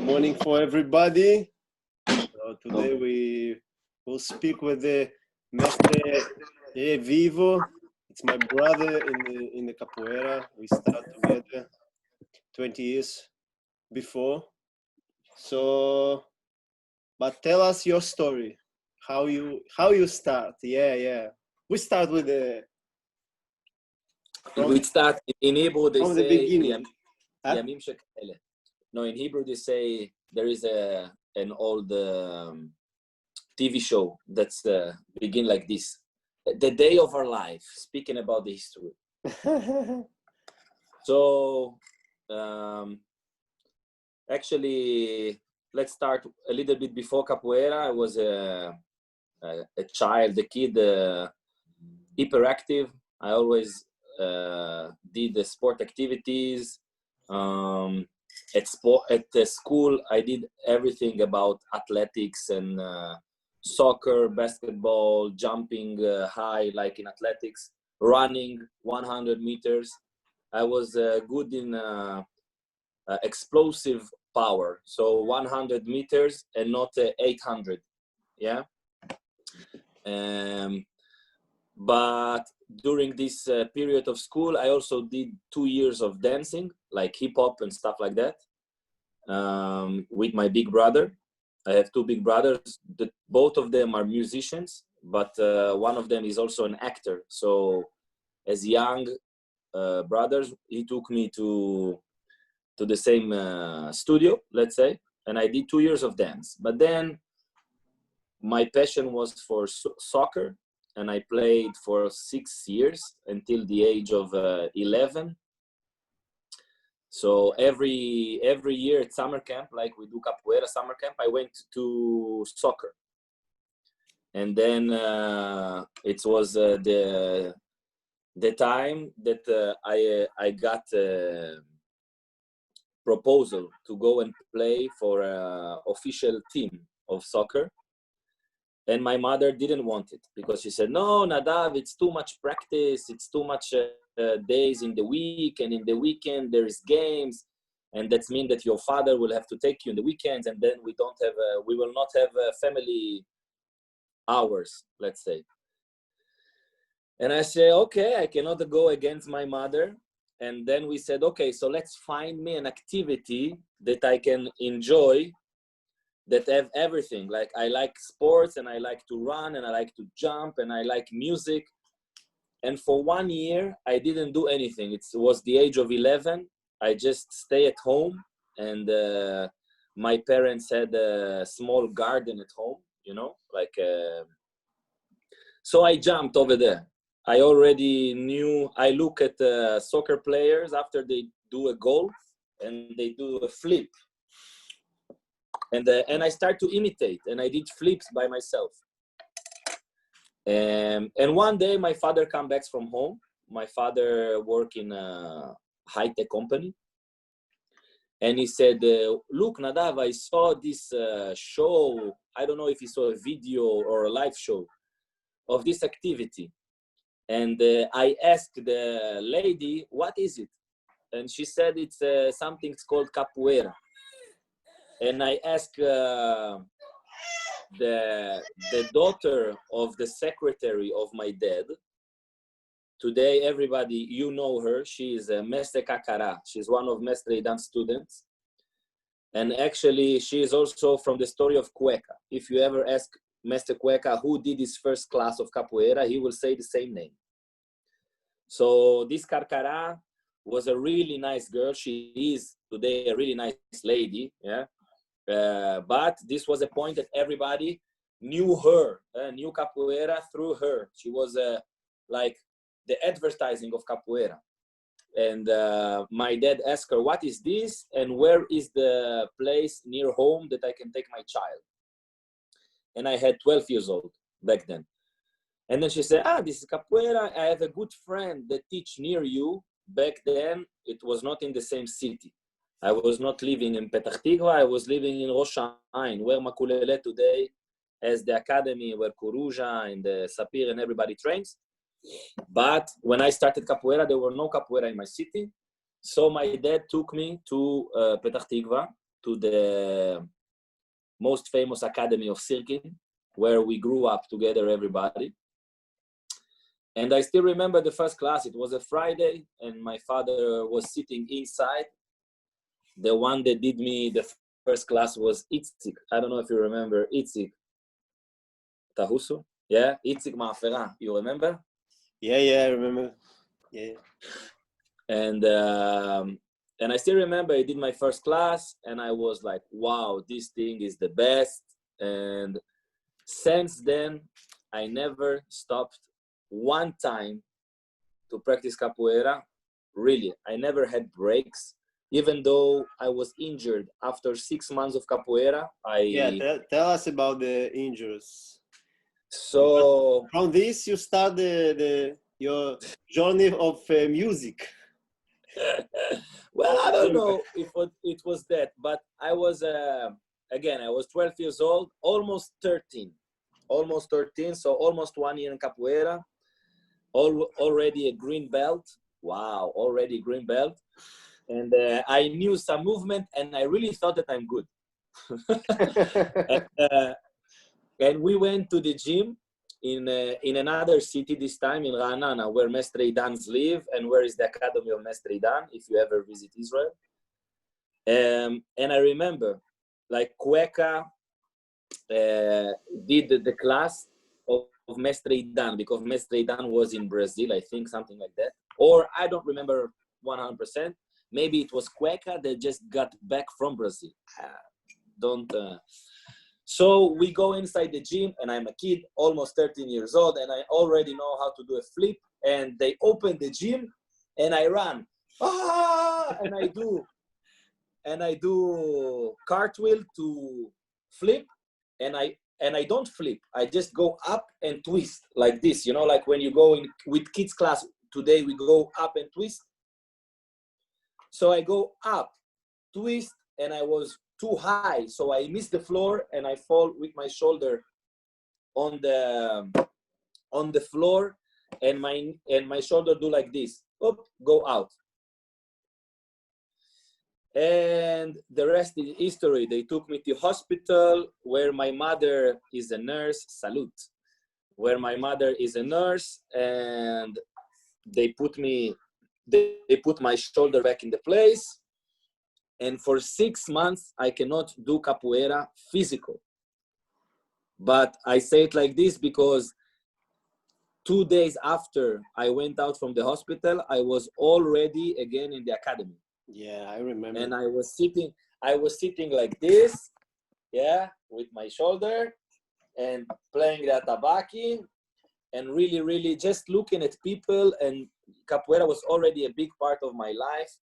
morning for everybody. So today we will speak with the Mestre Revivo. It's my brother in the capoeira. We started together 20 years before. So, but tell us your story. How you start? Yeah. We start with the. We start in Hebrew. They from say the beginning. Yamim shekele. No, in Hebrew they say there is an old TV show that's begin like this: the day of our life, speaking about the history. So actually, let's start a little bit before capoeira. I was a child, a kid, hyperactive. I always did the sport activities. At the school, I did everything about athletics and soccer, basketball, jumping high, like in athletics, running 100 meters. I was good in explosive power, so 100 meters and not 800. Yeah. But during this period of school, I also did 2 years of dancing, like hip hop and stuff like that, with my big brother. I have 2 big brothers. Both of them are musicians, but one of them is also an actor. So as young brothers, he took me to the same studio, let's say, and I did 2 years of dance. But then my passion was for soccer, and I played for 6 years until the age of 11. So every year at summer camp, like we do capoeira summer camp, I went to soccer. And then it was the time that I got a proposal to go and play for an official team of soccer. And my mother didn't want it because she said, no, Nadav, it's too much practice. It's too much days in the week. And in the weekend, there is games. And that means that your father will have to take you in the weekends. And then we will not have family hours, let's say. And I said, okay, I cannot go against my mother. And then we said, okay, so let's find me an activity that I can enjoy, that have everything. Like I like sports, and I like to run, and I like to jump, and I like music. And for 1 year, I didn't do anything. It was the age of 11. I just stay at home, and my parents had a small garden at home, like. So I jumped over there. I already knew. I look at soccer players after they do a goal, and they do a flip. And I start to imitate, and I did flips by myself. And one day my father come back from home. My father work in a high-tech company. And he said, look, Nadav, I saw this show. I don't know if he saw a video or a live show of this activity. And I asked the lady, what is it? And she said, it's something called capoeira. And I asked the daughter of the secretary of my dad. Today, everybody, you know her. She is Mestre Kakara. She's one of Mestre dance students. And actually, she is also from the story of Cueca. If you ever ask Mestre Cueca who did his first class of capoeira, he will say the same name. So this Kakara was a really nice girl. She is today a really nice lady, yeah. But this was a point that everybody knew her, knew capoeira through her. She was like the advertising of capoeira. And my dad asked her, what is this? And where is the place near home that I can take my child? And I had 12 years old back then. And then she said, this is capoeira. I have a good friend that teach near you. Back then, it was not in the same city. I was not living in Petah Tikva. I was living in Rosh Hashanah, where Makulele today has the academy, where Kuruja and Sapir and everybody trains. But when I started capoeira, there were no capoeira in my city. So my dad took me to Petah Tikva, to the most famous academy of Sirkin, where we grew up together, everybody. And I still remember the first class. It was a Friday, and my father was sitting inside. The one that did me the first class was Itzik. I don't know if you remember Itzik Tahusu. Yeah, Itzik Ma'afera. You remember? Yeah, I remember. Yeah. And I still remember I did my first class, and I was like, wow, this thing is the best. And since then, I never stopped one time to practice capoeira. Really, I never had breaks. Even though I was injured after 6 months of capoeira, Tell us about the injuries. So from this, you start your journey of music. Well, I don't know if it was that, but I was again, I was 12 years old, almost 13, so almost 1 year in capoeira, already a green belt. Wow, already green belt. And I knew some movement, and I really thought that I'm good. And we went to the gym in another city, this time in Ra'anana, where Mestre Idans live, and where is the Academy of Mestre Idan, if you ever visit Israel. And I remember, like, Cueca did the class of Mestre Idan, because Mestre Idan was in Brazil, I think, something like that. Or I don't remember 100%. Maybe it was Cueca that just got back from Brazil. So we go inside the gym, and I'm a kid, almost 13 years old, and I already know how to do a flip. And they open the gym, and I run, and I do cartwheel to flip, and I don't flip. I just go up and twist like this, you know, like when you go in with kids class today, we go up and twist. So I go up, twist, and I was too high, so I miss the floor, and I fall with my shoulder on the floor, and my shoulder do like this, go out. And the rest is history. They took me to hospital, where my mother is a nurse, salute, where my mother is a nurse, and they put my shoulder back in the place. And for 6 months, I cannot do capoeira physical. But I say it like this because 2 days after I went out from the hospital, I was already again in the academy. Yeah, I remember. And I was sitting like this, yeah, with my shoulder, and playing the tabaki, and really, really just looking at people. And capoeira was already a big part of my life.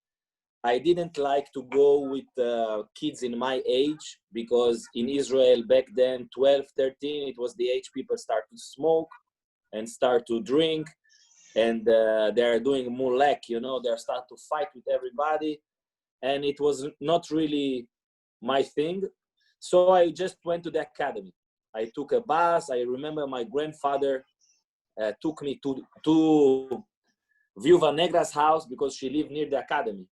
I didn't like to go with kids in my age, because in Israel back then, 12, 13, it was the age people start to smoke and start to drink, and they're doing mulek, you know, they start to fight with everybody, and it was not really my thing. So I just went to the academy. I took a bus. I remember my grandfather took me to Viúva Negra's house, because she lived near the academy.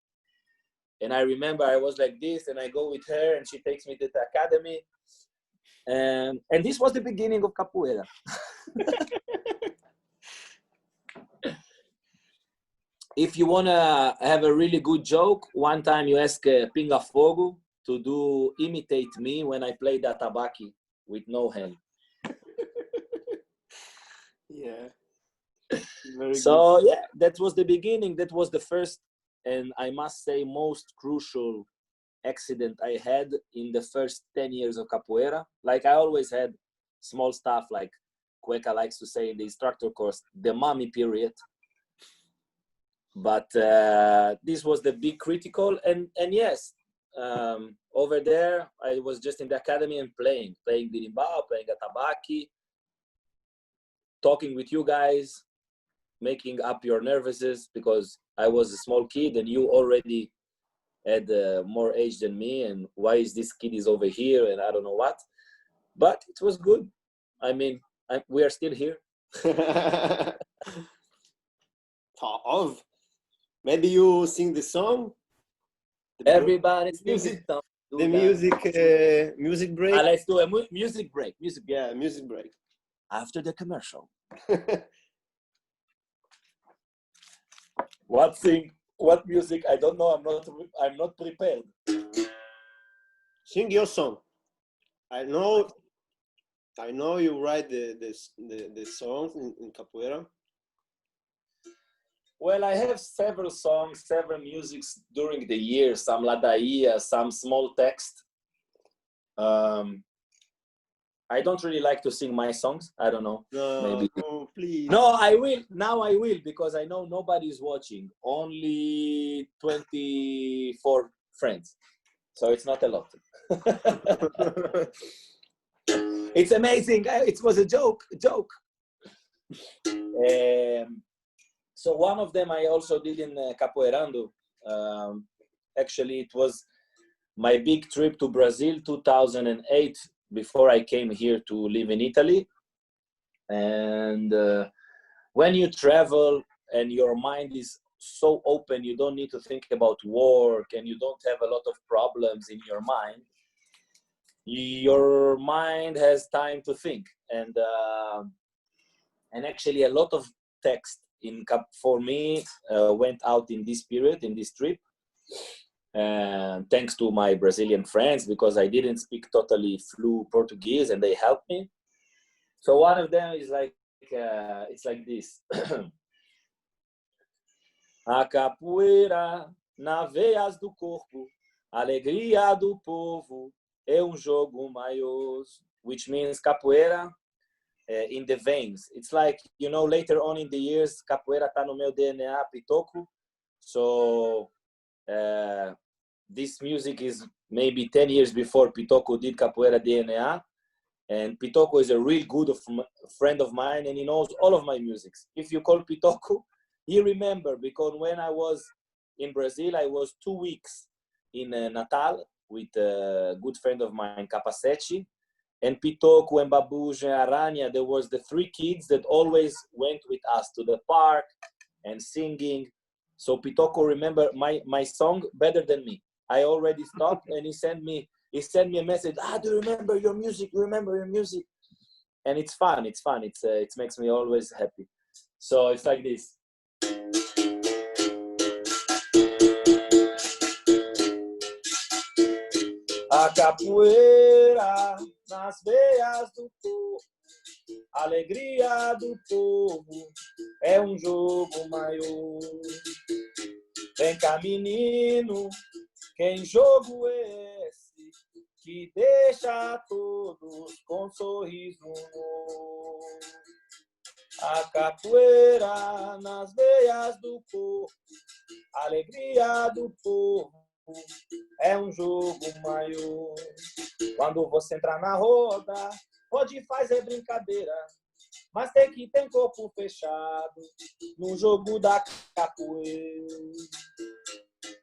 And I remember I was like this, and I go with her, and she takes me to the academy. And this was the beginning of capoeira. If you want to have a really good joke, one time you ask Pinga Fogo to imitate me when I play the tabaki with no hand. Yeah. So good. Yeah, that was the beginning. That was the first, and I must say, most crucial accident I had in the first 10 years of capoeira. Like, I always had small stuff, like Cueca likes to say in the instructor course, the mommy period. But this was the big critical, and yes, over there I was just in the academy and playing birimbau, playing atabaki, talking with you guys, making up your nervousness, because I was a small kid and you already had more age than me, and why is this kid is over here, and I don't know what. But it was good. I mean, we are still here. Maybe you sing the song? Everybody sing it. the music break. Let's do a music break. Yeah, music break. After the commercial. What music? I don't know. I'm not prepared. Sing your song. I know you write the songs in capoeira. Well, I have several songs, several musics during the year, some ladaia, some small text. I don't really like to sing my songs. I don't know. No, maybe. No, please. No, I will. Now I will, because I know nobody's watching. Only 24 friends. So it's not a lot. It's amazing. It was a joke. So one of them I also did in Capoeirando. Actually, it was my big trip to Brazil, 2008, before I came here to live in Italy. And when you travel and your mind is so open, you don't need to think about work and you don't have a lot of problems in your mind. Your mind has time to think. And actually a lot of text for me went out in this period, in this trip. Thanks to my Brazilian friends, because I didn't speak totally fluent Portuguese and they helped me. So one of them is like, it's like this. A capoeira na veias do corpo, alegria do povo, é jogo maioso, which means capoeira in the veins. It's like, later on in the years, capoeira tá no meu DNA, Pitoco. So this music is maybe 10 years before Pitoco did capoeira DNA. And Pitoco is a real good friend of mine, and he knows all of my musics. If you call Pitoco, he remember, because when I was in Brazil, I was 2 weeks in Natal with a good friend of mine, Capacete, and Pitoco and Babuja and Aranya. There was the 3 kids that always went with us to the park and singing. So Pitoco remember my song better than me. I already stopped, and he sent me a message. Do you remember your music? Remember your music? And it's fun. It makes me always happy. So it's like this. A capoeira nas veias do corpo, alegria do povo, é jogo maior. Vem cá, menino, quem jogo é esse que deixa todos com sorriso novo? A capoeira nas veias do corpo, alegria do povo, é jogo maior. Quando você entrar na roda, pode fazer brincadeira, mas tem que ter corpo fechado no jogo da capoeira.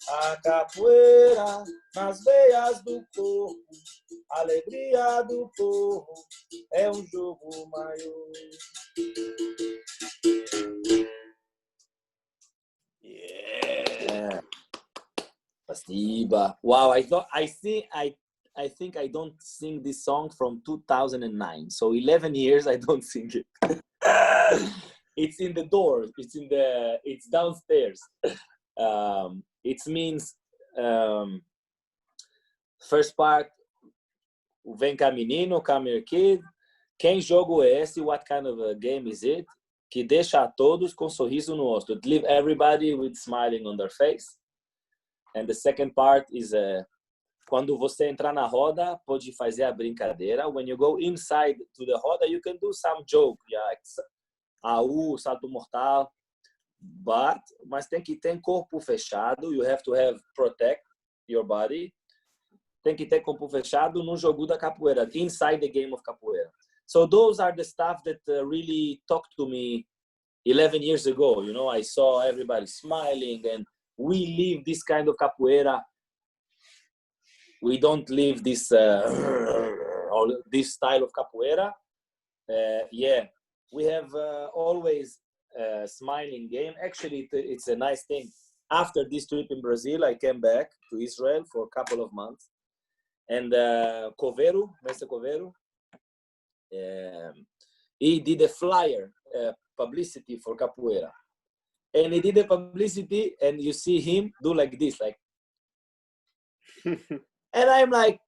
A capoeira nas veias do corpo, alegria do povo, é jogo maior. Yeah. Spasiba. Wow, I think I don't sing this song from 2009. So 11 years I don't sing it. It's in the door. It's downstairs. It means first part, vem cá menino, come here kid. Quem jogo é esse? What kind of a game is it? Que deixa a todos com sorriso no rosto. To leave everybody with smiling on their face. And the second part is quando você entrar na roda, pode fazer a brincadeira. When you go inside to the roda, you can do some joke, salto mortal. Mas tem que ter corpo fechado. You have to protect your body. Tem que ter corpo fechado no jogo da capoeira, inside the game of capoeira. So those are the stuff that really talked to me 11 years ago. I saw everybody smiling, and we live this kind of capoeira. We don't live this this style of capoeira. We have always a smiling game. Actually, it's a nice thing. After this trip in Brazil, I came back to Israel for a couple of months, And Coveru, Mestre Coveru, he did a flyer publicity for capoeira. And he did a publicity, and you see him do like this, like. And I'm like,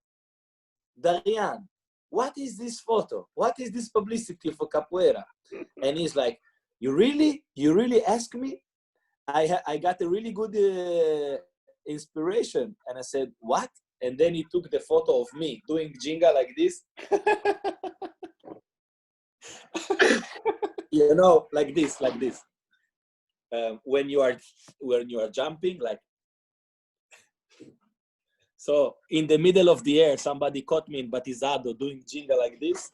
Darian, what is this photo? What is this publicity for capoeira? And he's like, you really ask me? I got a really good inspiration. And I said, what? And then he took the photo of me doing jinga like this. You know, like this. When you are jumping, like. So in the middle of the air, somebody caught me in Batizado doing jinga like this.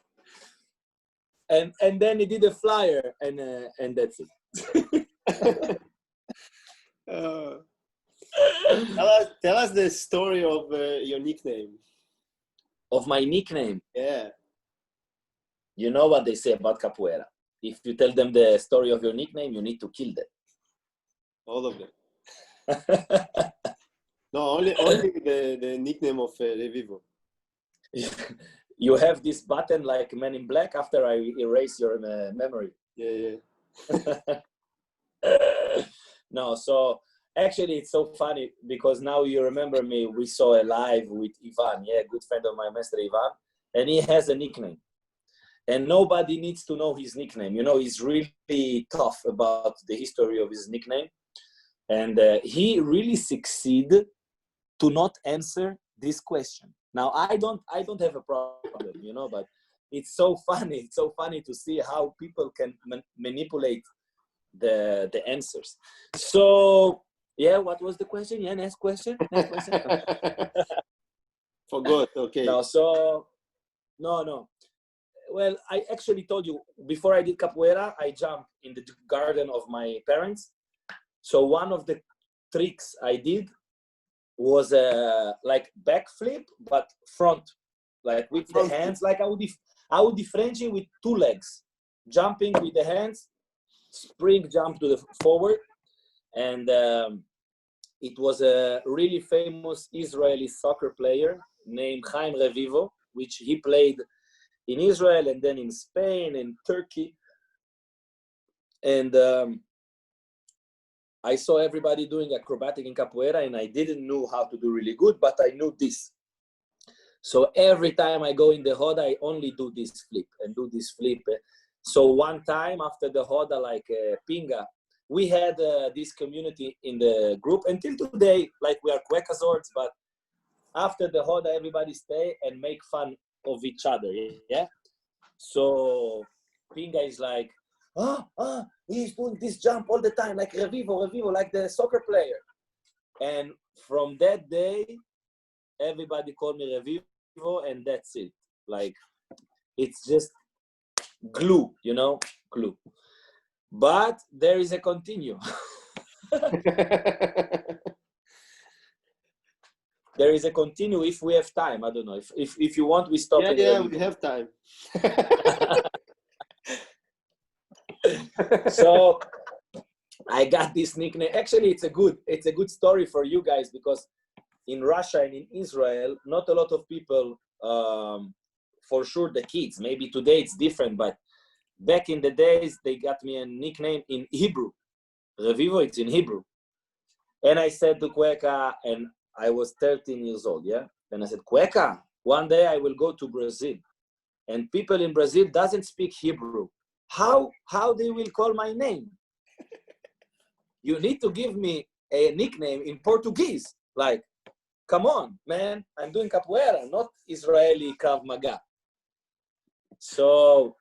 And then he did a flyer, and that's it. Tell us the story of your nickname. Of my nickname? Yeah. You know what they say about capoeira. If you tell them the story of your nickname, you need to kill them. All of them. No, only the nickname of Revivo. You have this button like Men in Black after I erase your memory. Yeah. No, so actually it's so funny because now you remember me. We saw a live with Ivan, a good friend of mine, Mestre Ivan, and he has a nickname. And nobody needs to know his nickname. You know, he's really tough about the history of his nickname. And he really succeeded to not answer this question. Now, I don't have a problem, you know, but it's so funny. It's so funny to see how people can manipulate the answers. So, yeah, what was the question? Yeah, next question. Forgot, okay. No. Well, I actually told you, before I did capoeira, I jumped in the garden of my parents. So one of the tricks I did was like backflip, but front, like with the hands. Like I would differentiate with two legs, jumping with the hands, spring jump to the forward, and it was a really famous Israeli soccer player named Mestre Revivo, which he played in Israel and then in Spain and Turkey, and I saw everybody doing acrobatic in capoeira, and I didn't know how to do really good, but I knew this. So every time I go in the roda, I only do this flip and do this flip. So one time after the roda, like Pinga, we had this community in the group until today, like we are cuecazords, but after the roda, everybody stay and make fun of each other, yeah? So Pinga is like, he's doing this jump all the time, like Revivo, like the soccer player. And from that day, everybody called me Revivo, and that's it. Like, it's just glue, you know, glue. But there is a continue. There is a continue if we have time. I don't know. If you want, we stop. Yeah, we have time. So I got this nickname. Actually, it's a good story for you guys, because in Russia and in Israel, not a lot of people, for sure the kids, maybe today it's different, but back in the days, they got me a nickname in Hebrew. Revivo, it's in Hebrew. And I said to Cueca, and I was 13 years old, yeah? And I said, Cueca, one day I will go to Brazil, and people in Brazil doesn't speak Hebrew. How they will call my name? You need to give me a nickname in Portuguese. Like, come on, man, I'm doing capoeira, not Israeli Krav Maga. So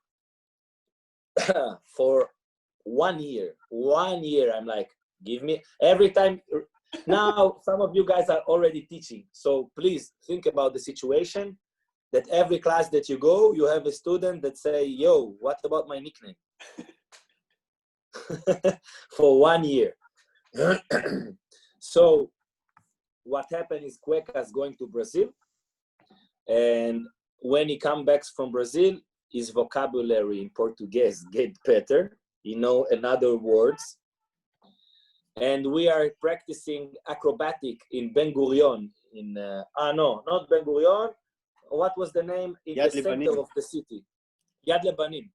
for 1 year, I'm like, give me, every time. Now, some of you guys are already teaching. So please think about the situation that every class that you go, you have a student that say, yo, what about my nickname? For 1 year. So what happened is Cueca's going to Brazil. And when he comes back from Brazil, his vocabulary in Portuguese get better. He know another words. And we are practicing acrobatic in Ben Gurion no, not Ben Gurion. What was the name in Yad the center Lebanim. of the city? Yad Lebanim.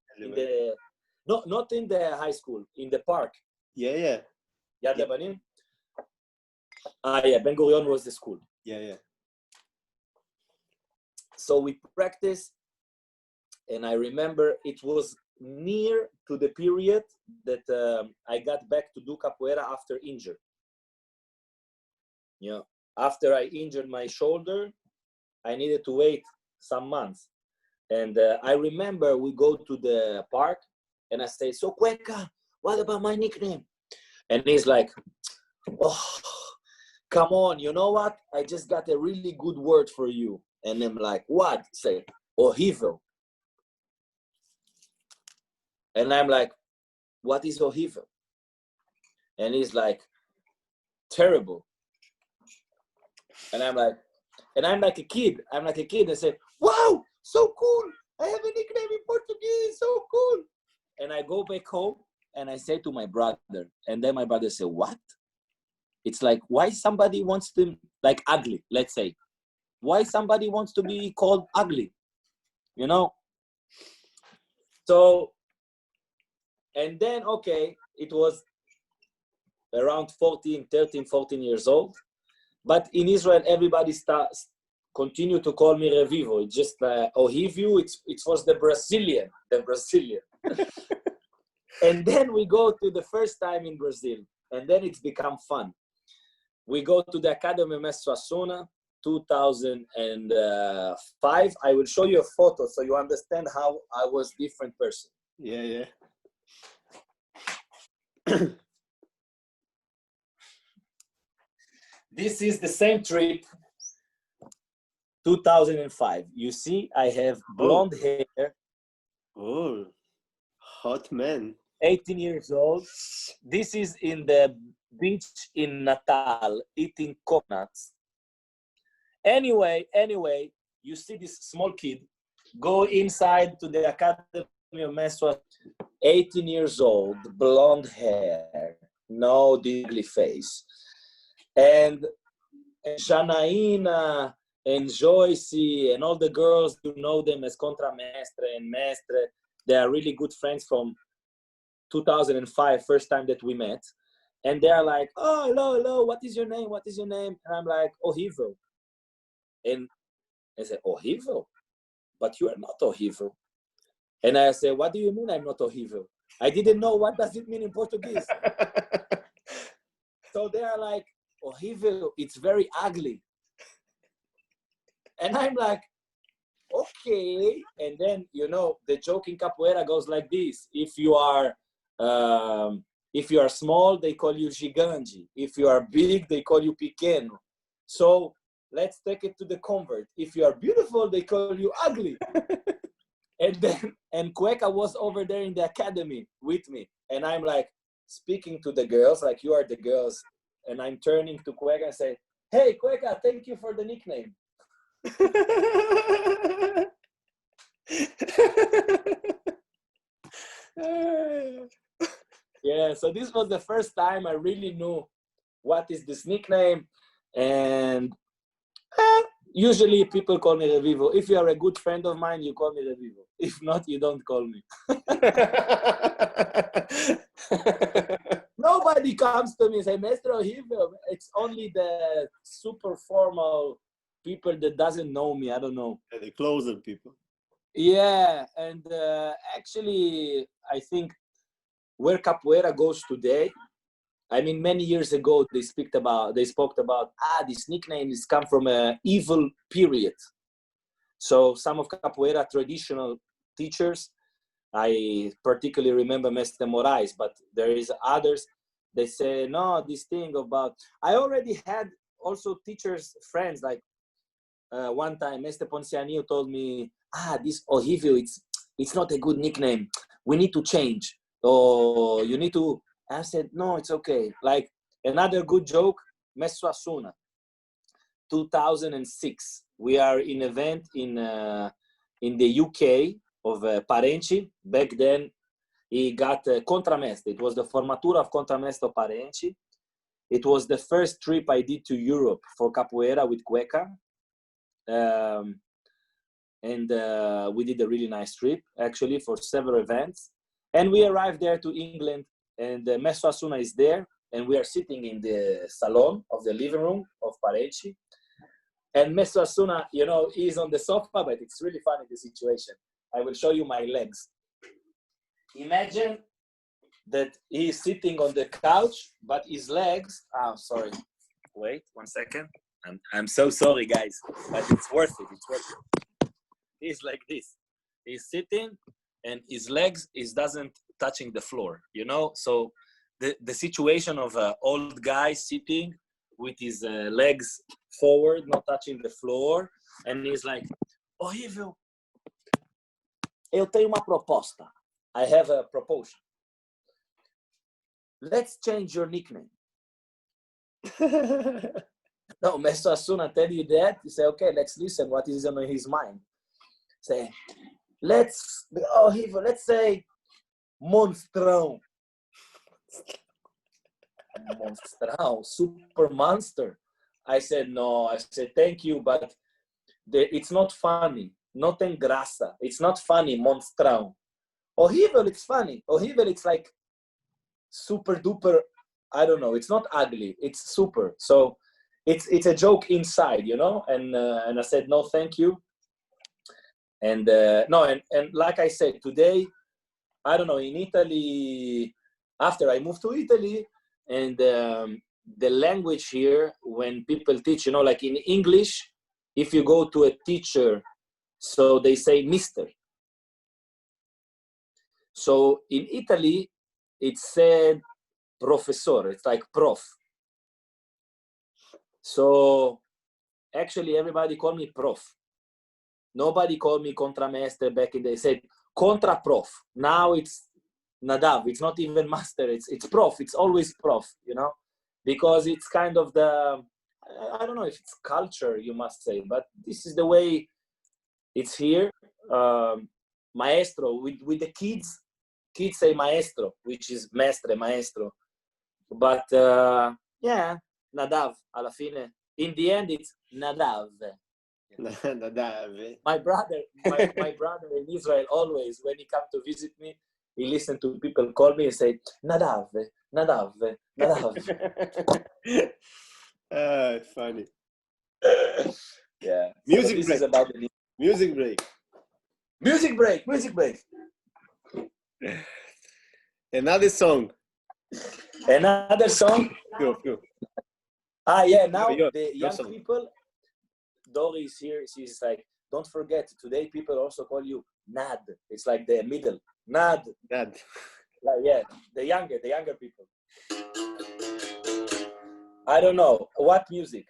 Not in the high school, in the park. Yeah. Yad Lebanim. Yeah, Ben Gurion was the school. Yeah. So we practiced, and I remember it was near to the period that I got back to do capoeira after injury. After I injured my shoulder, I needed to wait some months. And I remember we go to the park, and I say, "So Cueca, what about my nickname?" And he's like, "Oh, come on, you know what? I just got a really good word for you." And I'm like, "What?" Say, "Horrível." And I'm like, "What is horrível?" And he's like, "Terrible." And I'm like a kid. I'm like a kid and say, "Wow, so cool. I have a nickname in Portuguese, so cool." And I go back home and I say to my brother, and then my brother say, "What?" It's like, why somebody wants to, like ugly, let's say. Why somebody wants to be called ugly, So, and then, okay, it was around 13, 14 years old. But in Israel, everybody continue to call me Revivo. It's just Horrível, it was the Brazilian. And then we go to the first time in Brazil, and then it's become fun. We go to the Academy Mestre Revivo, 2005. I will show you a photo so you understand how I was a different person. Yeah. This is the same trip, 2005. You see, I have blonde hair. Oh, hot man. 18 years old. This is in the beach in Natal, eating coconuts. Anyway, you see this small kid go inside to the Academy of Mestre, 18 years old, blonde hair, no ugly face. And Shanaina and Joyce and all the girls, you know them as Contramestre and Mestre. They are really good friends from 2005, first time that we met. And they're like, "Oh, hello, what is your name? And I'm like, Horrível. And I said, Horrível? But you are not Horrível. And I said, what do you mean I'm not Horrível? I didn't know what does it mean in Portuguese. So they're like, Horrível, it's very ugly. And I'm like, okay. And then, the joke in capoeira goes like this. If you are small, they call you gigante. If you are big, they call you pequeno. So let's take it to the convert. If you are beautiful, they call you ugly. And Cueca was over there in the academy with me. And I'm like speaking to the girls, like you are the girls. And I'm turning to Cueca and say, "Hey, Cueca, thank you for the nickname." Yeah, so this was the first time I really knew what is this nickname. And usually people call me Revivo. If you are a good friend of mine, you call me Revivo. If not, you don't call me. Nobody comes to me and say, "Mestre Revivo." It's only the super formal people that doesn't know me. I don't know. The closer people. Yeah, and actually, I think where capoeira goes today, I mean, many years ago, they spoke about this nickname is come from an evil period. So some of capoeira traditional teachers, I particularly remember Mestre Moraes, but there is others, they say, no, this thing about, I already had also teachers, friends, like one time, Mestre Poncianillo told me, this Horrível, it's not a good nickname. We need to change. Or you need to, I said, no, it's okay. Like another good joke, Mestre Asuna, 2006. We are in an event in the UK of Parente. Back then, he got Contramestre. It was the formatura of Contramestre Parente. It was the first trip I did to Europe for capoeira with cueca. And we did a really nice trip, actually, for several events. And we arrived there to England, and Mestre Asuna is there, and we are sitting in the salon of the living room of Pareci. And Mestre Asuna, you know, is on the sofa, but it's really funny, the situation. I will show you my legs. Imagine that he is sitting on the couch, but his legs, sorry. Wait, 1 second. I'm so sorry, guys, but it's worth it. It's worth it. He's like this. He's sitting, and his legs doesn't touching the floor, you know? So the situation of an old guy sitting with his legs forward, not touching the floor, and he's like, horrível. Eu tenho uma proposta. I have a proposal. Let's change your nickname. No, Mestre Asuna tell you that. You say, okay, let's listen. What is on his mind? Say, let's say Monstrão. Monstrão, super monster. I said, no. I said, thank you, but it's not funny. Não tem graça. It's not funny, Monstrão. Horrível, it's funny. Horrível, it's like super duper. I don't know. It's not ugly. It's super. So it's a joke inside, you know. And I said, no, thank you. And and like I said, today, I don't know, in Italy, after I moved to Italy, and the language here, when people teach, you know, like in English, if you go to a teacher, so they say Mister. So in Italy, it's said professor. It's like prof. So actually, everybody called me prof. Nobody called me contramestre back in the day. They said contra prof. Now it's nadav. It's not even master. It's prof. It's always prof, you know, because it's kind of the, I don't know if it's culture, you must say, but this is the way it's here. Maestro, with the kids say maestro, which is mestre, maestro. But yeah, nadav, alla fine. In the end, it's nadav. My brother in Israel, always when he come to visit me, he listen to people call me and say Nadav. Funny. Yeah. Music this break. Is about the Music break. Music break. Another song. Go. Yeah. Now Your the young song. people. Dori is here. She's like, don't forget. Today, people also call you Nad. It's like the middle. Nad. Nad. Like, yeah, the younger people. I don't know what music.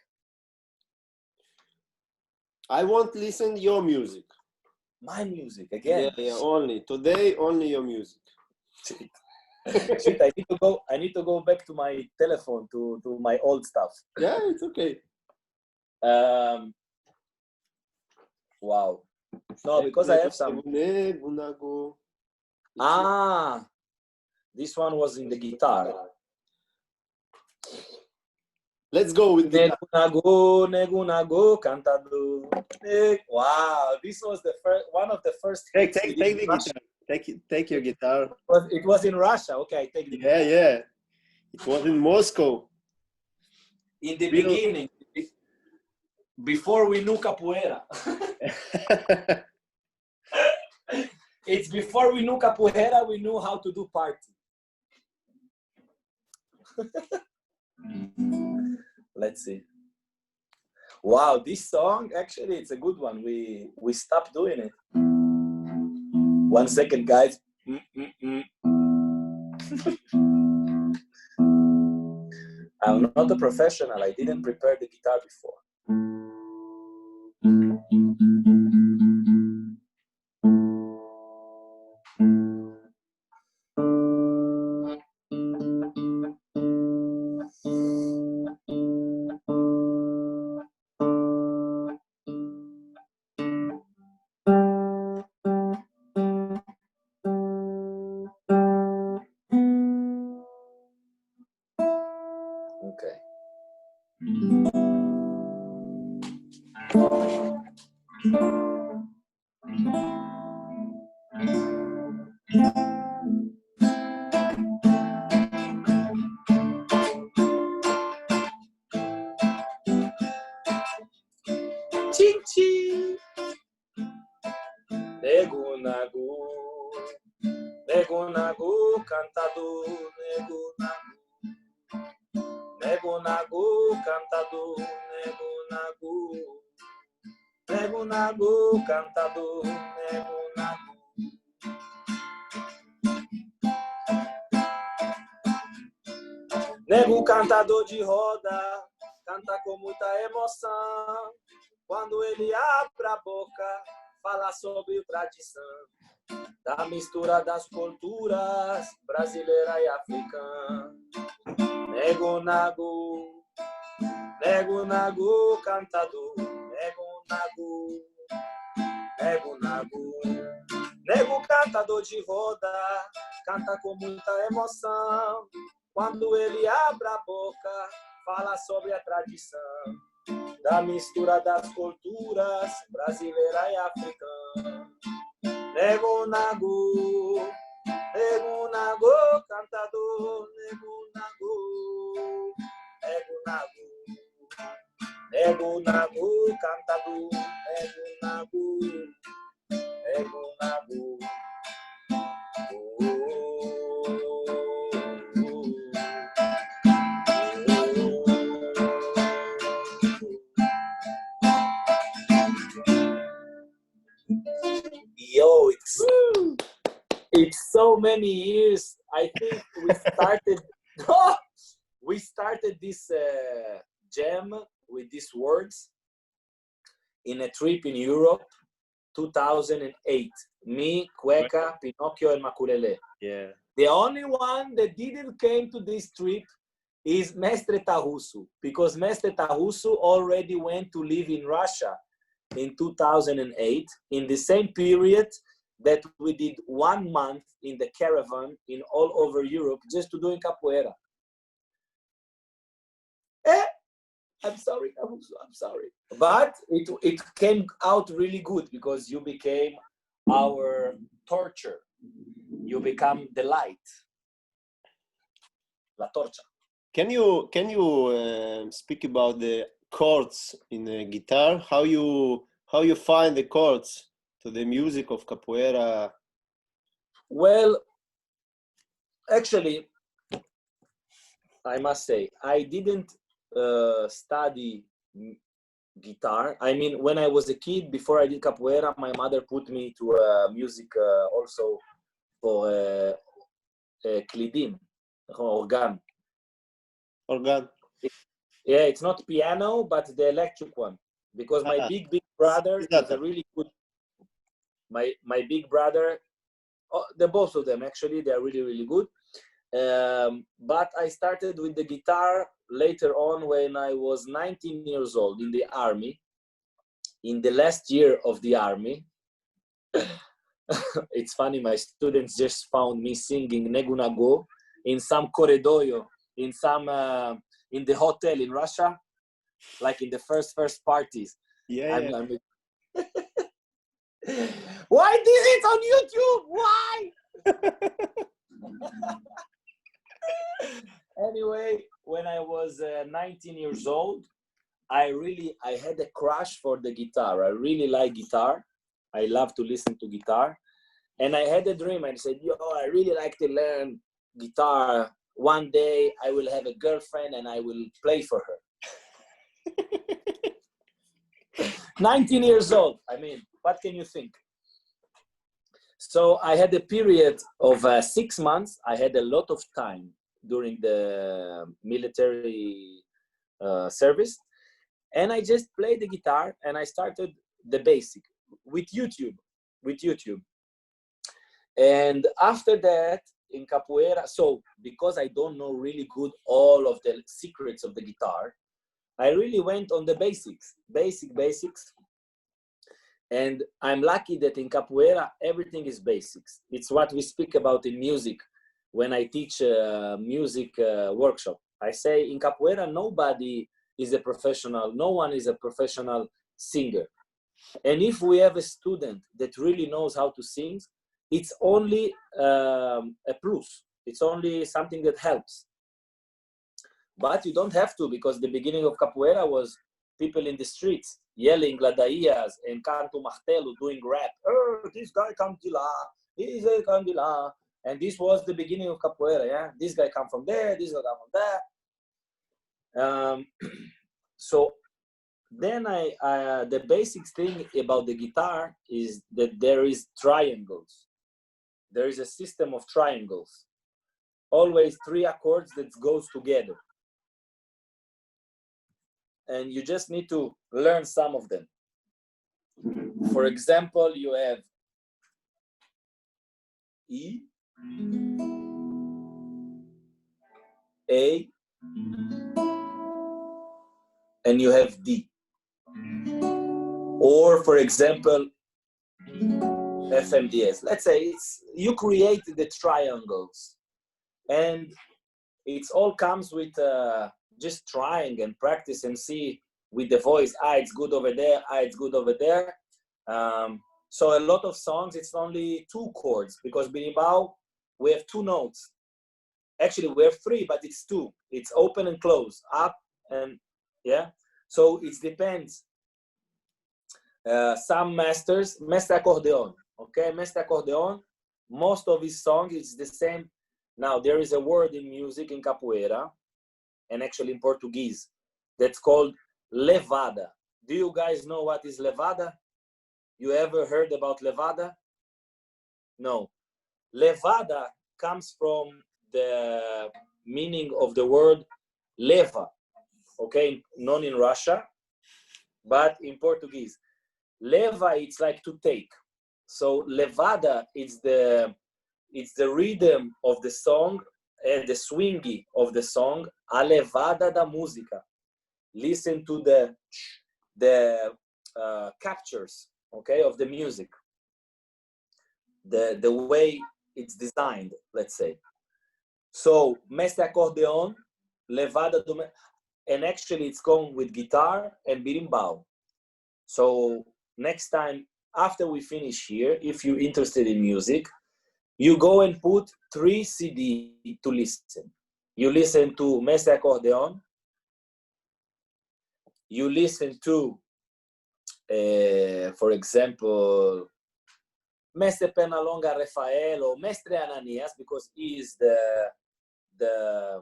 I won't listen your music. My music again. Yeah. Only today. Only your music. Shit, I need to go back to my telephone to my old stuff. Yeah, it's okay. Wow. No, because I have some. This one was in the guitar. Let's go with guitar. Negunago, cantado. Wow, this was one of the first. Take the guitar. Take your guitar. It was in Russia. Okay, I take the guitar. Yeah. It was in Moscow. In the beginning, before we knew capoeira. It's before we knew capoeira, we knew how to do party. Let's see. Wow, this song, actually, it's a good one. We stopped doing it. 1 second, guys. I'm not a professional. I didn't prepare the guitar before. Okay. Tchim, tchim. Nego nagu, nego nagu, cantador, nego nagu. Nego nagu, cantador, nego nagu. Nego nagu, cantador, nego nagu. Nego cantador de roda, canta com muita emoção. Quando ele abre a boca, fala sobre tradição. Da mistura das culturas brasileira e africana. Nego nagu, nego nagu, cantador. Nego nagu, nego nagu. Nego cantador de roda, canta com muita emoção. Quando ele abre a boca, fala sobre a tradição. Da mistura das culturas brasileira e africana. Nego nagu, cantador, nego nagu, nego nagu, nego nagu, cantador, nego nagu, nego nagu. Yo, it's so many years. I think we started this jam with these words in a trip in Europe, 2008. Me, Cueca, Pinocchio, and Maculele. Yeah. The only one that didn't came to this trip is Mestre Tahusu, because Mestre Tahusu already went to live in Russia in 2008, in the same period that we did 1 month in the caravan in all over Europe just to doing capoeira. I'm sorry, I'm sorry. But it came out really good because you became our torture. You become the light. La torcha. Can you speak about the chords in the guitar? How you find the chords to the music of capoeira? Well, actually, I must say, I didn't study guitar. I mean, when I was a kid, before I did capoeira, my mother put me to music also for klidim, organ. Organ. Yeah, it's not piano, but the electric one. Because my big brother is a really good. My big brother, the both of them actually, they are really good. But I started with the guitar later on when I was 19 years old in the army. In the last year of the army, it's funny. My students just found me singing Negunago in some corridoio, in the hotel in Russia, like in the first parties. Yeah. Why is it on YouTube? Why? Anyway, when I was 19 years old, I had a crush for the guitar. I really like guitar. I love to listen to guitar. And I had a dream. I said, I really like to learn guitar. One day I will have a girlfriend and I will play for her. 19 years old. I mean, what can you think? So I had a period of 6 months. I had a lot of time during the military service. And I just played the guitar and I started the basic with YouTube. And after that, in capoeira, so because I don't know really good all of the secrets of the guitar, I really went on the basics. And I'm lucky that in capoeira, everything is basics. It's what we speak about in music. When I teach a music workshop, I say in capoeira, nobody is a professional. No one is a professional singer. And if we have a student that really knows how to sing, it's only a plus. It's only something that helps. But you don't have to, because the beginning of capoeira was people in the streets yelling ladaías and canto martelo, doing rap. Oh, this guy come de lá, this guy come de lá. And this was the beginning of capoeira, yeah? This guy come from there, this guy come from there. So then the basic thing about the guitar is that there is triangles. There is a system of triangles. Always 3 accords that goes together. And you just need to learn some of them. For example, you have E, A, and you have D. Or for example, FMDS. Let's say you create the triangles, and it all comes with just trying and practice and see with the voice, it's good over there, it's good over there. So a lot of songs, it's only 2 chords, because berimbau, we have 2 notes. Actually, we have 3, but it's 2. It's open and close, up and, yeah. So it depends. Some masters, Mestre Accordeon, okay? Mestre Accordeon, most of his songs is the same. Now, there is a word in music, in capoeira, and actually in Portuguese, that's called levada. Do you guys know what is levada? You ever heard about levada? No. Levada comes from the meaning of the word leva, okay? Not in Russia, but in Portuguese. Leva, it's like to take. So levada, it's the rhythm of the song and the swingy of the song, a levada da música. Listen to the captures, okay, of the music. The way it's designed, let's say. So, Mestre Accordeon, levada do... And actually it's going with guitar and berimbau. So, next time, after we finish here, if you're interested in music, you go and put 3 CD to listen. You listen to Mestre Accordeon. You listen to, for example, Mestre Pernalonga Rafael or Mestre Ananias, because he is the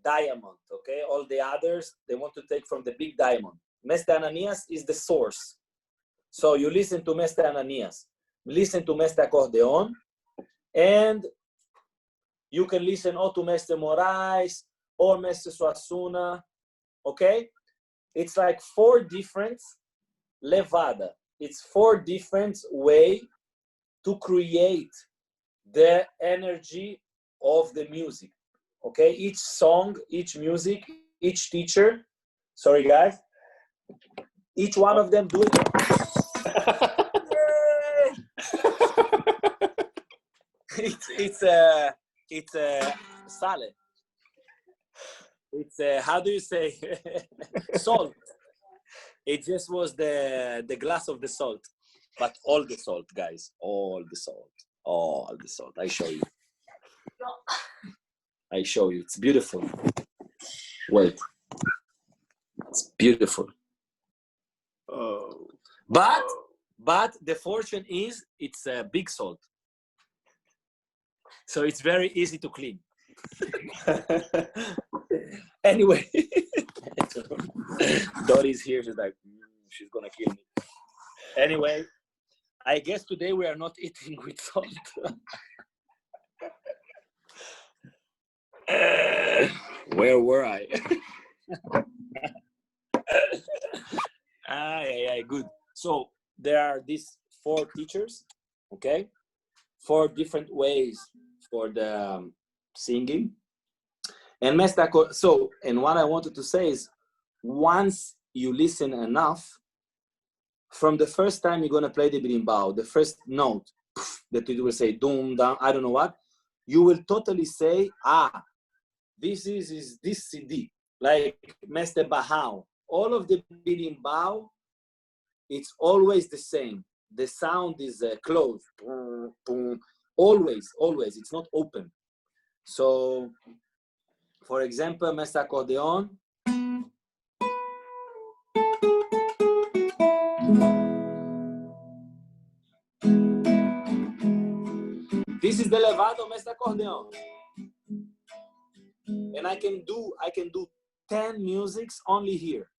diamond, okay? All the others, they want to take from the big diamond. Mestre Ananias is the source. So you listen to Mestre Ananias, listen to Mestre Accordeon, and you can listen or to Mestre Moraes or Mestre Suassuna, okay? It's like 4 different levada. It's 4 different way to create the energy of the music, okay? Each song, each music, each teacher, sorry guys, each one of them do it. It's sale. It's how do you say salt. It just was the glass of the salt, but all the salt, guys, all the salt. I show you. I show you. It's beautiful. Wait, it's beautiful. Oh. But the fortune is it's a big salt, so it's very easy to clean. Anyway, Dory's here. She's like, she's gonna kill me. Anyway, I guess today we are not eating with salt. Where were I? Good. So there are these 4 teachers, okay? 4 different ways for the singing. And and what I wanted to say is, once you listen enough, from the first time you're gonna play the berimbau, the first note that you will say dum dum, I don't know what, you will totally say, this is this CD, like Mestre Barral. All of the berimbau it's always the same. The sound is closed. Boom, boom. Always, always. It's not open. So, for example, Mestre Accordeon. This is the levato Mestre Accordeon. And I can do 10 musics only here.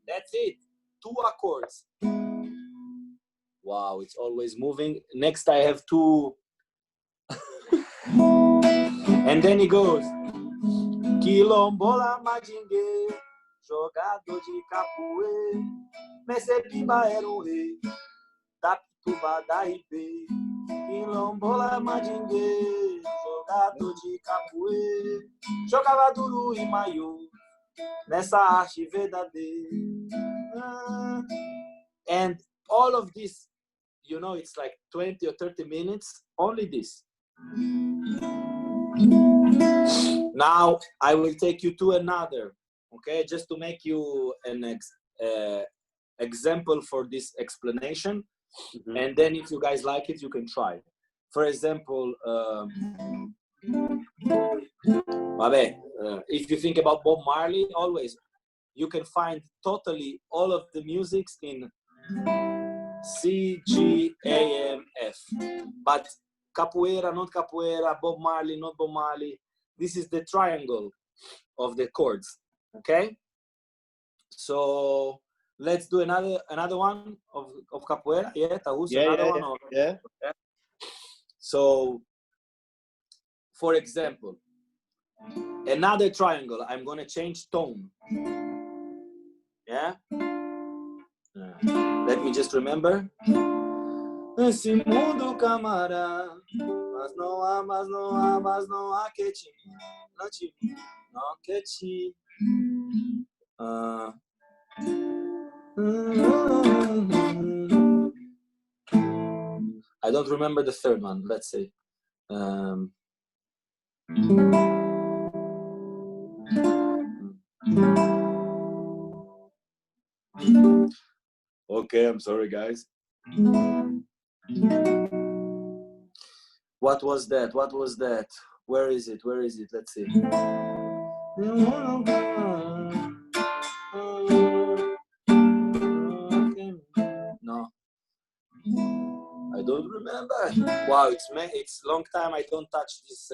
That's it. 2 accords. Wow, it's always moving. Next I have 2. And then he goes. Quilombola Madingue, jogador de capoeira. Mestre Pimba era rei, da Pituba da RP. Quilombola Madingue, jogador de capoeira. Jogava duro e maiô, nessa arte verdadeira. And all of this, you know, it's like 20 or 30 minutes, only this. Now I will take you to another, okay, just to make you an example for this explanation. Mm-hmm. And then if you guys like it, you can try. For example, if you think about Bob Marley, always you can find totally all of the musics in C, G, A, M, F. But capoeira, not capoeira, Bob Marley, not Bob Marley. This is the triangle of the chords, okay? So let's do another one of capoeira. Yeah, Taús, another one. Yeah. Okay. So, for example, another triangle. I'm gonna change tone. Yeah. Let me just remember. Nesse mundo, camarada, mas não há que te não que te. I don't remember the third one. Let's see. Okay, I'm sorry, guys. What was that? What was that? Where is it? Where is it? Let's see. No, I don't remember. Wow, it's long time I don't touch these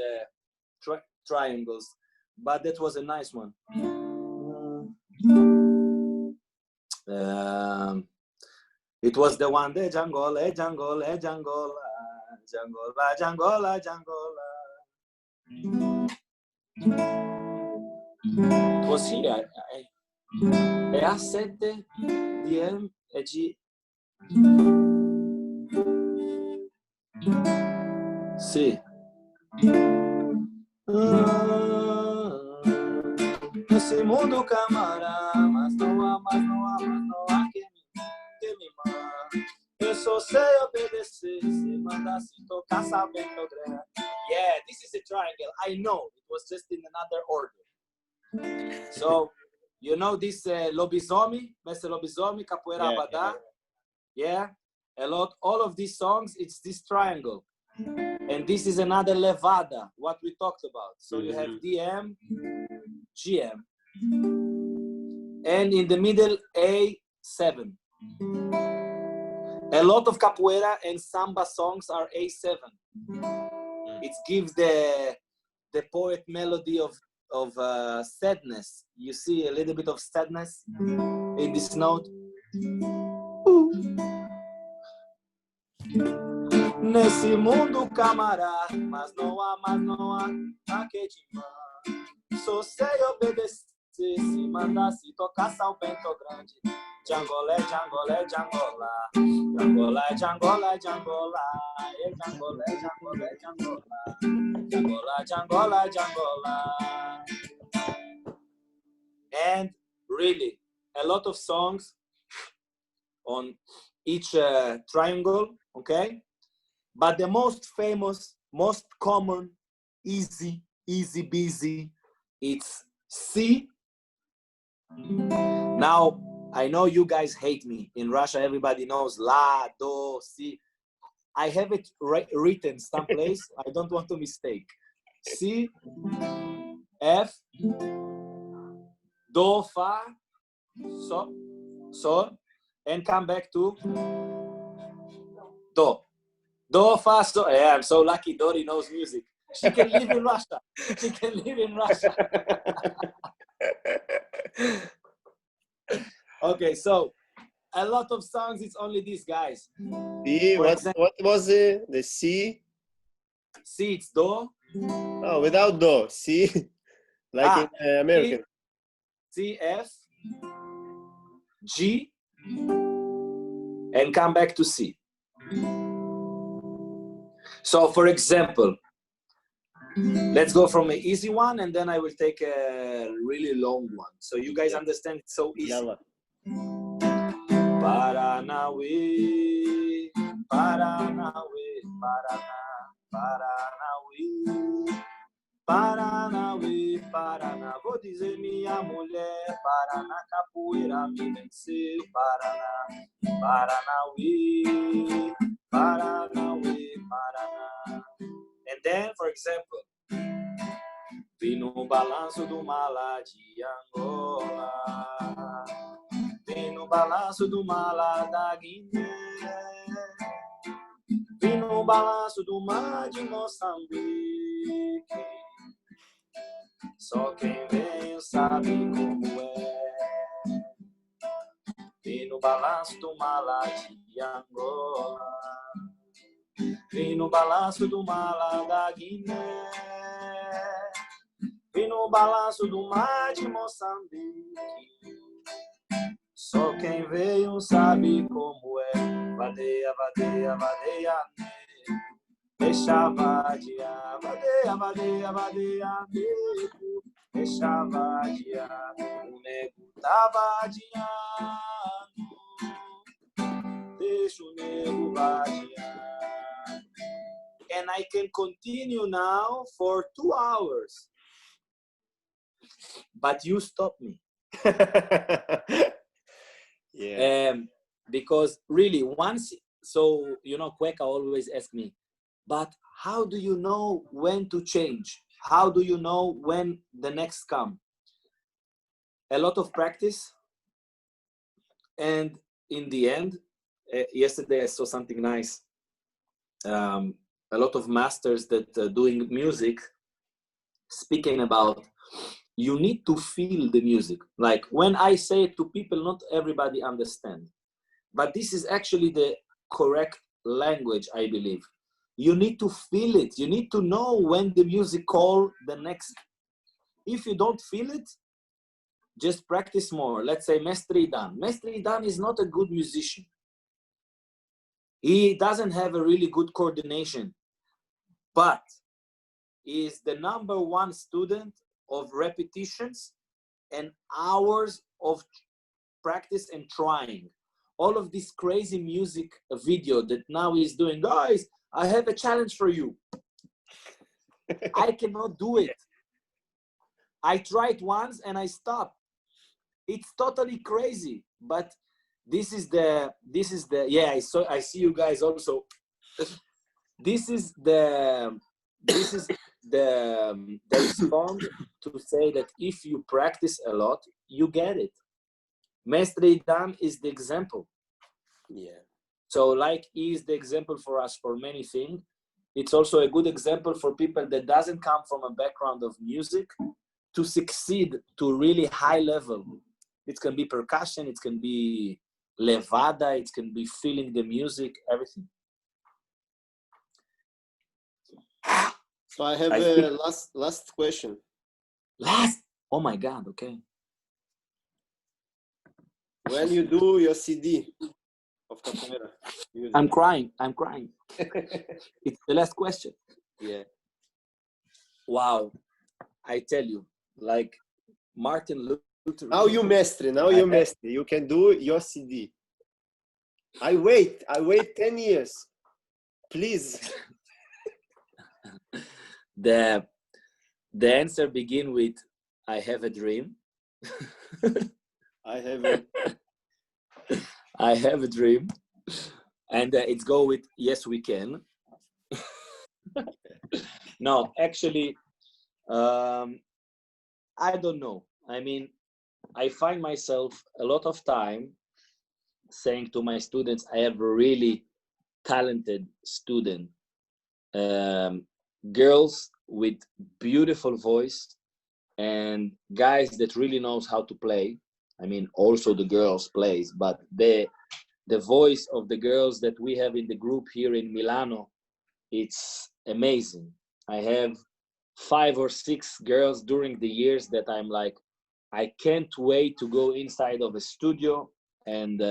triangles, but that was a nice one. It was the one, the jungle, jungle, jungle, jungle, jungle, jungle. It was here. É a 7 DM é de C. Nesse mundo, camarada, mas não há que me manda. Eu só sei obedecer, se mandasse tocar, sabendo programa. Yeah, this is a triangle. I know, it was just in another order. So, you know this lobisomem, Mestre Lobisomem, Capoeira Abadá? Yeah, all of these songs, it's this triangle. And this is another levada, what we talked about. So you have DM, GM, and in the middle, A7. A lot of capoeira and samba songs are A7. It gives the poet melody of sadness. You see a little bit of sadness in this note. Nesse mundo, camarada, mas não há a que te manda. Só sei obedecer, você se mandasse tocar salpento grande. De Angola, de Angola, de Angola. De Angola, de Angola, de Angola. De Angola, de Angola, de Angola. De Angola, de Angola, de Angola. And really, a lot of songs on each triangle, okay? But the most famous, most common, easy busy, it's C. Now, I know you guys hate me. In Russia, everybody knows La, Do, Si. I have it written someplace. I don't want to mistake. C, F, Do, Fa, So, and come back to Do. Do, Fa, So. Yeah, I'm so lucky Dori knows music. She can live in Russia. She can live in Russia. Okay, so a lot of songs, it's only these guys. C, what was it? The C? C, it's Do. Oh, without Do. C, like in American. C, F, G, and come back to C. So, for example, let's go from an easy one, and then I will take a really long one. So you guys understand it's so easy. Yalla. Paranauê, Paranauê, Paraná, Paranauê, Paranauê, Paraná. Vou dizer minha mulher, Paraná, capoeira me venceu, Paraná, Paranauê, Paranauê, Paraná. And then, for example, vi no balanço do mala de Angola, vi no balanço do mala da Guiné, vi no balanço do mar de Moçambique. Só quem veio sabe como é. Vi no balanço do mala de Angola, vi no balanço do mala da Guiné, vi no balanço do mar de Moçambique. Só quem veio sabe como é. Vadeia, vadeia, vadeia, nego. Deixa vadiar. Vadeia, vadeia, vadeia, nego. Deixa vadiar. O nego tá vadiando. Deixa o nego vadiar. And I can continue now for 2 hours. But you stop me. Yeah. Because really once, so you know, Cueca always ask me, but how do you know when to change? How do you know when the next come? A lot of practice. And in the end, yesterday I saw something nice. A lot of masters that doing music speaking about, you need to feel the music. Like when I say it to people, not everybody understand, but this is actually the correct language, I believe. You need to feel it. You need to know when the music call the next. If you don't feel it, just practice more. Let's say Mestre Dan. Mestre Dan is not a good musician. He doesn't have a really good coordination, but he is the #1 student of repetitions and hours of practice and trying. All of this crazy music video that now he's doing, guys, I have a challenge for you. I cannot do it. I tried once and I stopped. It's totally crazy, but this is the, yeah, I see you guys also. This is the response to say that if you practice a lot, you get it. Mestre Dan is the example. Yeah. So like he is the example for us for many things. It's also a good example for people that doesn't come from a background of music to succeed to really high level. It can be percussion, it can be levada, it can be feeling the music, everything. So I have a last question. Last? Oh my God, okay. When you do your CD of capoeira music. I'm crying. It's the last question. Yeah. Wow. I tell you, like Martin Luther. Now you mestre. You can do your CD. I wait 10 years. Please. The answer begin with I have a dream. I have a dream. And it's go with yes we can. No, actually, I don't know. I mean, I find myself a lot of time saying to my students, I have a really talented student, girls with beautiful voice and guys that really knows how to play. I mean, also the girls plays, but the voice of the girls that we have in the group here in Milano, it's amazing. I have 5 or 6 girls during the years that I'm like, I can't wait to go inside of a studio. And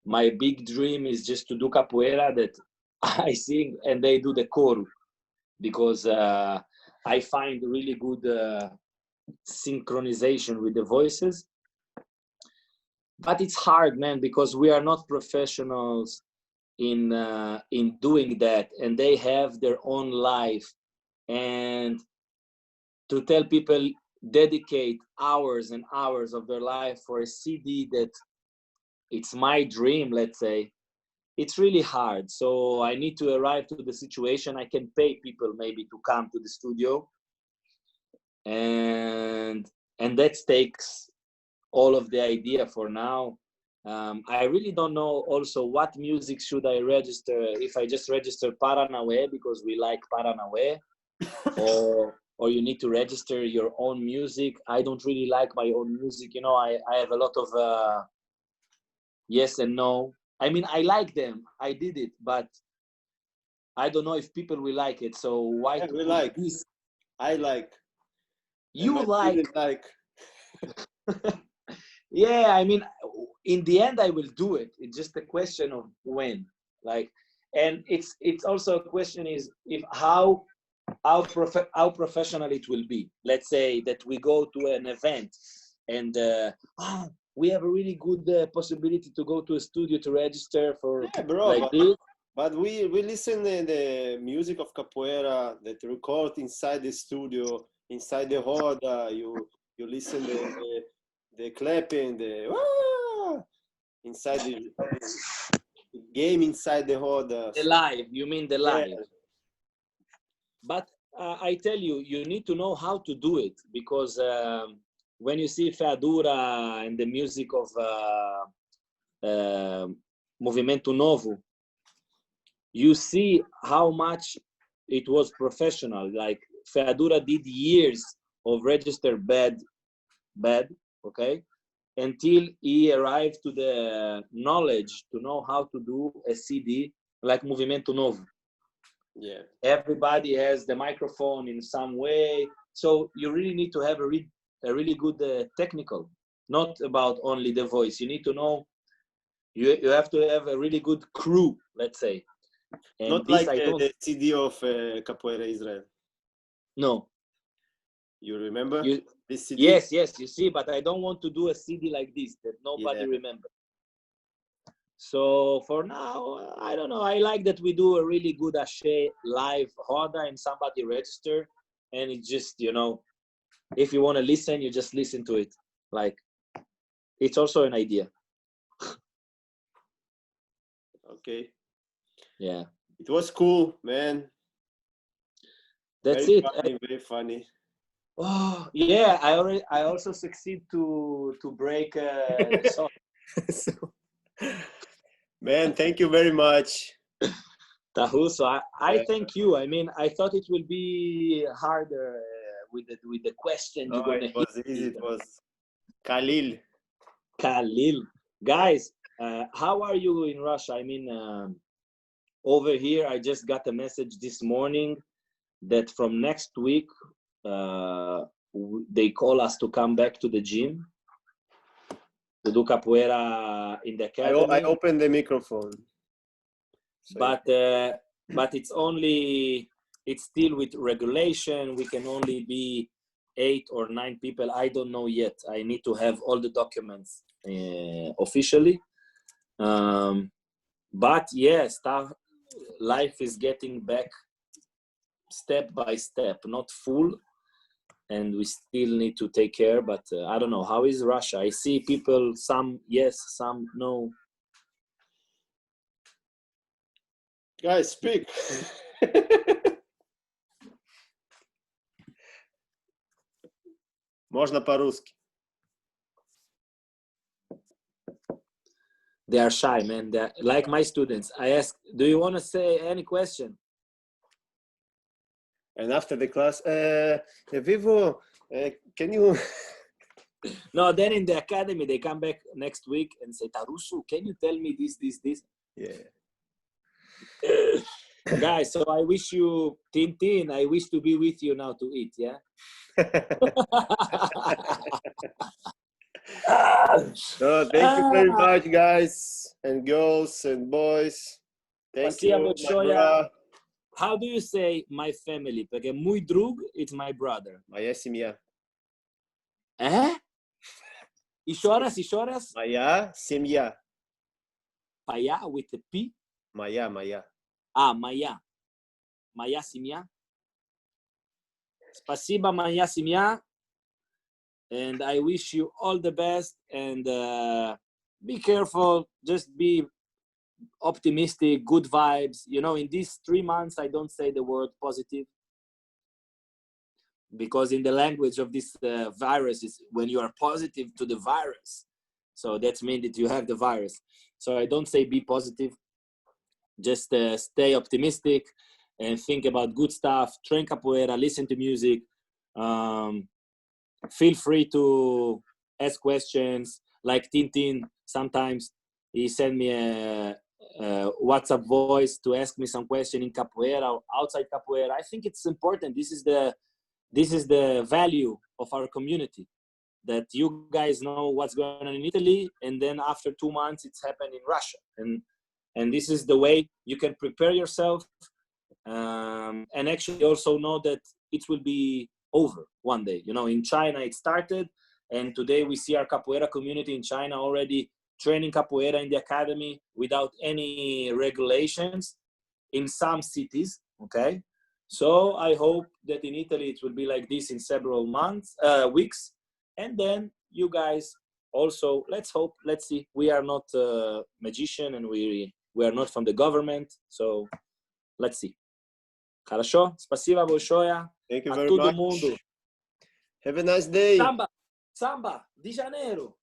my big dream is just to do capoeira that I sing and they do the coro, because I find really good synchronization with the voices. But it's hard, man, because we are not professionals in doing that, and they have their own life. And to tell people dedicate hours and hours of their life for a CD that it's my dream, let's say, it's really hard. So I need to arrive to the situation I can pay people maybe to come to the studio, and that takes all of the idea for now. I really don't know also what music should I register, if I just register Paranauê because we like Paranauê, or you need to register your own music. I don't really like my own music. You know, I have a lot of yes and no. I mean, I like them. I did it, but I don't know if people will like it. So why Yeah, to we put like. this? I like. You And like. didn't like. Yeah, I mean, in the end, I will do it. It's just a question of when. Like, and it's also a question is if how professional it will be. Let's say that we go to an event and we have a really good possibility to go to a studio to register for like this. But we listen the music of capoeira that record inside the studio, inside the roda. You listen the clapping, the inside the game inside the roda. The live, you mean the live? Yeah. But I tell you, you need to know how to do it, because when you see Feadura and the music of Movimento Novo, you see how much it was professional. Like Feadura did years of registered bad, okay, until he arrived to the knowledge to know how to do a CD like Movimento Novo. Yeah. Everybody has the microphone in some way, so you really need to have a really good technical, not about only the voice. You need to know. You have to have a really good crew, let's say. And not this like the CD of Capoeira Israel. No. You remember this CD? Yes, you see, but I don't want to do a CD like this that nobody remembers. So for now, I don't know. I like that we do a really good Ashe live roda and somebody register, and it's just, you know, if you want to listen, you just listen to it. Like, it's also an idea. Okay. Yeah. It was cool, man. That's very it. Funny, very funny. Oh yeah, I also succeed to break the song. So, man, thank you very much. Tahu, so I thank you. I mean, I thought it will be harder with the question you're gonna. It was easy. It was Khalil. Guys, how are you in Russia? I mean, over here, I just got a message this morning that from next week, they call us to come back to the gym. to do capoeira in the academy. I opened the microphone. But it's still with regulation. We can only be 8 or 9 people. I don't know yet. I need to have all the documents officially. But yes, life is getting back step by step, not full, and we still need to take care. But I don't know, how is Russia? I see people, some yes, some no. Guys, speak. Можно по-русски. They are shy, man. They're like my students. I ask, do you want to say any question? And after the class, Vivo, can you... No, then in the academy, they come back next week and say, Tarusu, can you tell me this? Yeah. Guys, so I wish you, Tintin, I wish to be with you now to eat, yeah? So thank you very much, guys and girls and boys. Thank you, my brother. How do you say my family? Porque muy drug, it's my brother. Моя семья. E choras? Моя семья. Paya with the P? Моя. Maya. Maya семья. Спасибо, моя семья. And I wish you all the best, and be careful, just be optimistic, good vibes. You know, in these 3 months, I don't say the word positive, because in the language of this virus is when you are positive to the virus. So that means that you have the virus. So I don't say be positive, just stay optimistic and think about good stuff, train capoeira, listen to music. Feel free to ask questions, like Tintin. Sometimes he send me a WhatsApp voice to ask me some question in capoeira or outside capoeira. I think it's important. This is the value of our community, that you guys know what's going on in Italy, and then after 2 months it's happened in Russia, and this is the way you can prepare yourself, and actually also know that it will be over one day. You know, in China it started, and today we see our capoeira community in China already training capoeira in the academy without any regulations in some cities. Okay, so I hope that in Italy it will be like this in several weeks, and then you guys also, let's hope, let's see. We are not a magician, and we are not from the government, so let's see. Хорошо? Спасибо большое. Thank you A very todo much. mundo. Have a nice day. Samba de Janeiro.